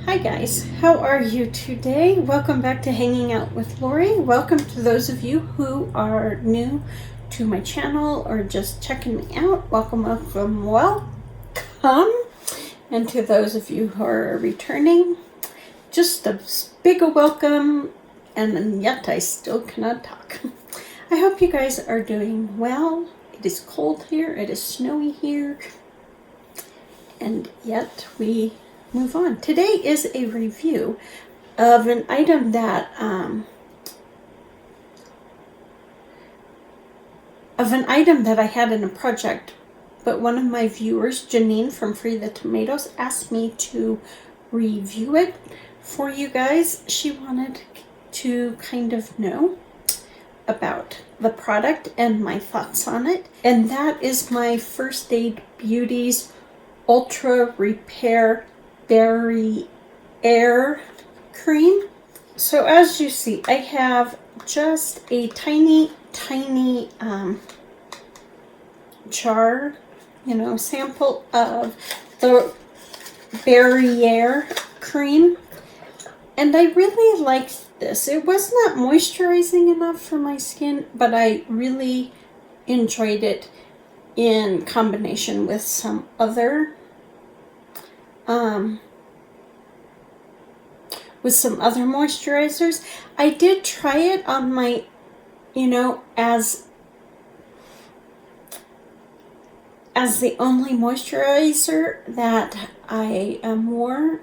Hi guys, how are you today? Welcome back to Hanging Out with Lori. Welcome to those of you who are new to my channel or just checking me out. Welcome. And to those of you who are returning, just a big welcome, and yet I still cannot talk. I hope you guys are doing well. It is cold here, it is snowy here, and yet we move on. Today is a review of an item that I had in a project, but one of my viewers, Janine from Free the Tomatoes, asked me to review it for you guys. She wanted to kind of know about the product and my thoughts on it, and that is my First Aid Beauty's Ultra Repair BarriAIR cream. So as you see, I have just a tiny jar, sample of the BarriAIR cream, and I really liked this. It was not moisturizing enough for my skin, but I really enjoyed it in combination with some other moisturizers. I did try it on my, as the only moisturizer that I wore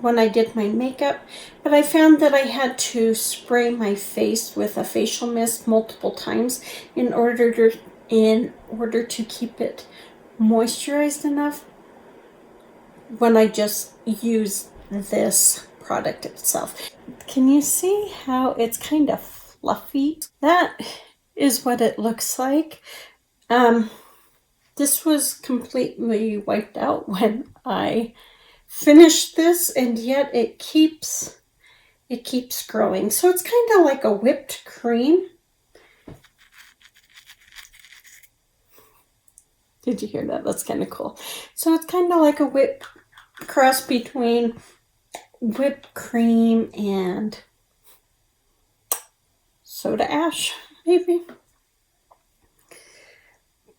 when I did my makeup, but I found that I had to spray my face with a facial mist multiple times in order to keep it moisturized enough when I just use this product itself. Can you see how it's kind of fluffy? That is what it looks like. This was completely wiped out when I finished this, and yet it keeps growing. So it's kind of like a whipped cream. Did you hear that? That's kind of cool. So it's kind of like a cross between whipped cream and soda ash, maybe.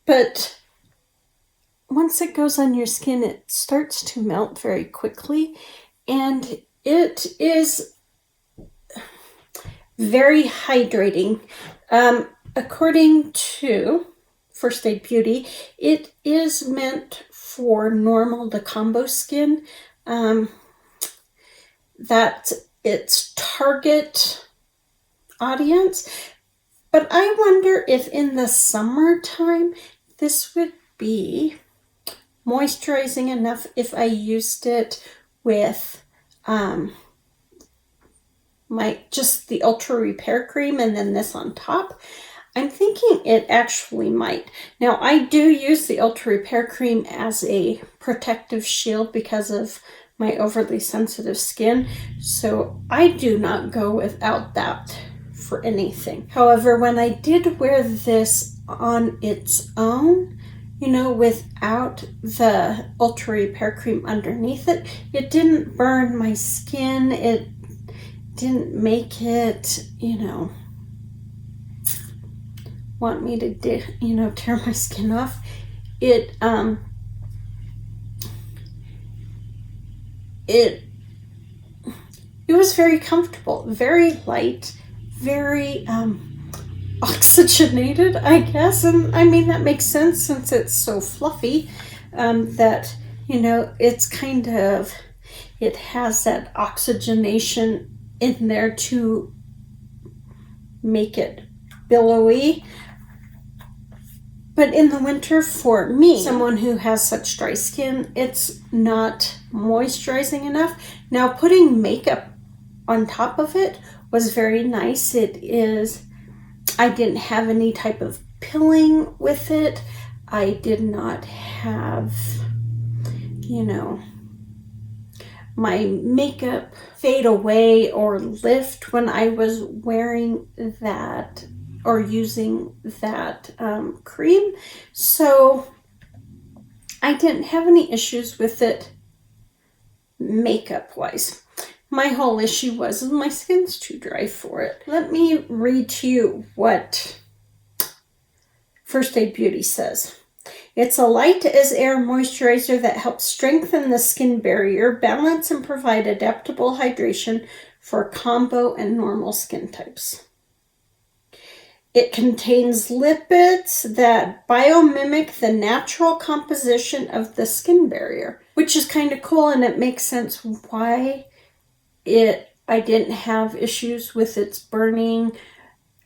But once it goes on your skin, it starts to melt very quickly, and it is very hydrating. According to First Aid Beauty, it is meant for normal to combo skin. That's its target audience. But I wonder if in the summertime this would be moisturizing enough if I used it with just the Ultra Repair cream and then this on top. I'm thinking it actually might. Now, I do use the Ultra Repair cream as a protective shield because of my overly sensitive skin, so I do not go without that for anything. However, when I did wear this on its own, without the Ultra Repair cream underneath it, it didn't burn my skin. It didn't make it, want me to tear my skin off. It was very comfortable, very light, very oxygenated, I guess. And I mean, that makes sense since it's so fluffy, that it's kind of, it has that oxygenation in there to make it billowy. But in the winter, for me, someone who has such dry skin, it's not moisturizing enough. Now, putting makeup on top of it was very nice. I didn't have any type of pilling with it. I did not have, my makeup fade away or lift when I was wearing that or using that cream. So I didn't have any issues with it makeup wise. My whole issue was my skin's too dry for it. Let me read to you what First Aid Beauty says. It's a light as air moisturizer that helps strengthen the skin barrier, balance and provide adaptable hydration for combo and normal skin types. It contains lipids that biomimic the natural composition of the skin barrier, which is kind of cool, and it makes sense why I didn't have issues with its burning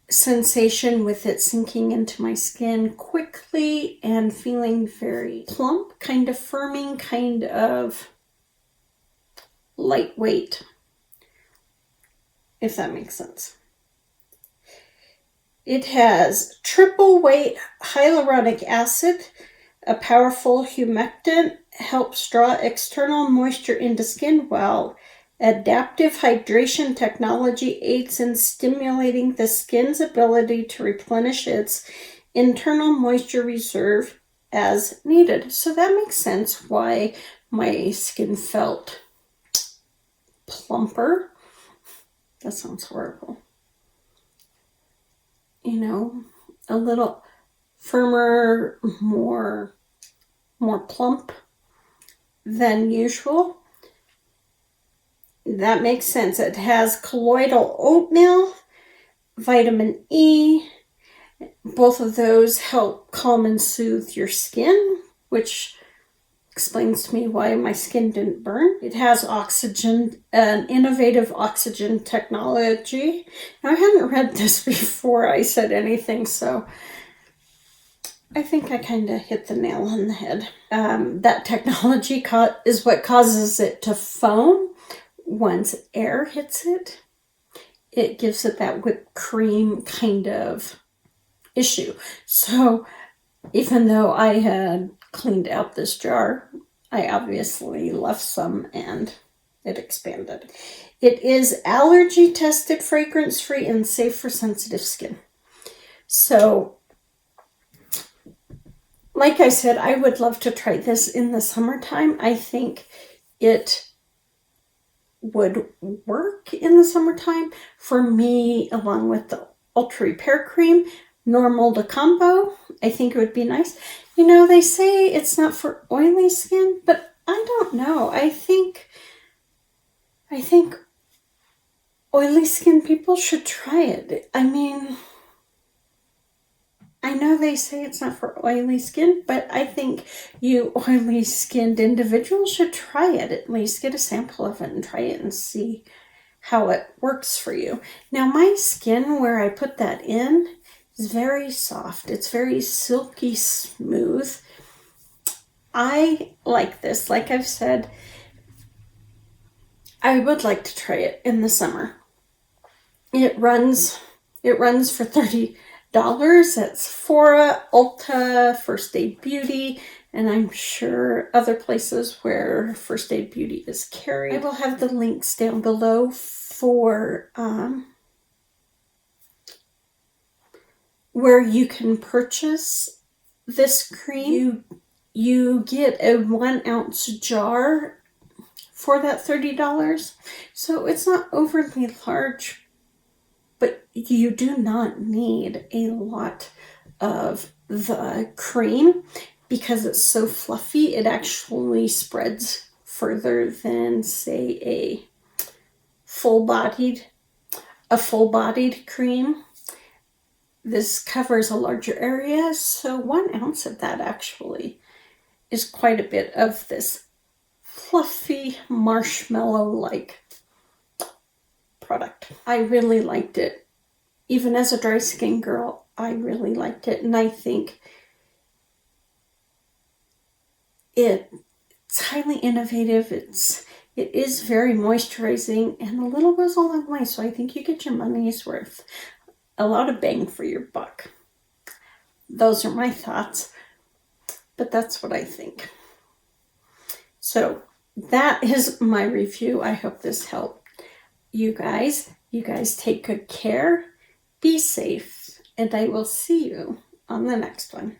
sensation, with it sinking into my skin quickly and feeling very plump, kind of firming, kind of lightweight, if that makes sense. It has triple weight hyaluronic acid, a powerful humectant, helps draw external moisture into skin, while adaptive hydration technology aids in stimulating the skin's ability to replenish its internal moisture reserve as needed. So that makes sense why my skin felt plumper. That sounds horrible. You know, a little firmer, more plump than usual. That makes sense. It has colloidal oatmeal, vitamin E. Both of those help calm and soothe your skin, which explains to me why my skin didn't burn. It has oxygen, an innovative oxygen technology. Now, I hadn't read this before I said anything, so I think I kind of hit the nail on the head. That technology is what causes it to foam. Once air hits it, it gives it that whipped cream kind of issue. So even though I had cleaned out this jar, I obviously left some and it expanded. It is allergy tested, fragrance free, and safe for sensitive skin. So like I said, I would love to try this in the summertime. I think it would work in the summertime for me, along with the Ultra Repair Cream, normal to combo. I think it would be nice. You know, they say it's not for oily skin, but I don't know. I think oily skin people should try it. I mean, I know they say it's not for oily skin, but I think you oily skinned individuals should try it. At least get a sample of it and try it and see how it works for you. Now, my skin, where I put that in, is very soft. It's very silky smooth. I like this. Like I've said, I would like to try it in the summer. It runs for $30 at Sephora, Ulta, First Aid Beauty, and I'm sure other places where First Aid Beauty is carried. I will have the links down below for where you can purchase this cream. You get a 1 ounce jar for that $30, so it's not overly large. But you do not need a lot of the cream because it's so fluffy. It actually spreads further than, say, a full-bodied cream. This covers a larger area, so 1 ounce of that actually is quite a bit of this fluffy marshmallow-like product. I really liked it. Even as a dry skin girl, I really liked it, and I think it's highly innovative. It is very moisturizing, and a little goes a long way, so I think you get your money's worth. A lot of bang for your buck. Those are my thoughts, but that's what I think. So that is my review. I hope this helped you guys. You guys take good care, be safe, and I will see you on the next one.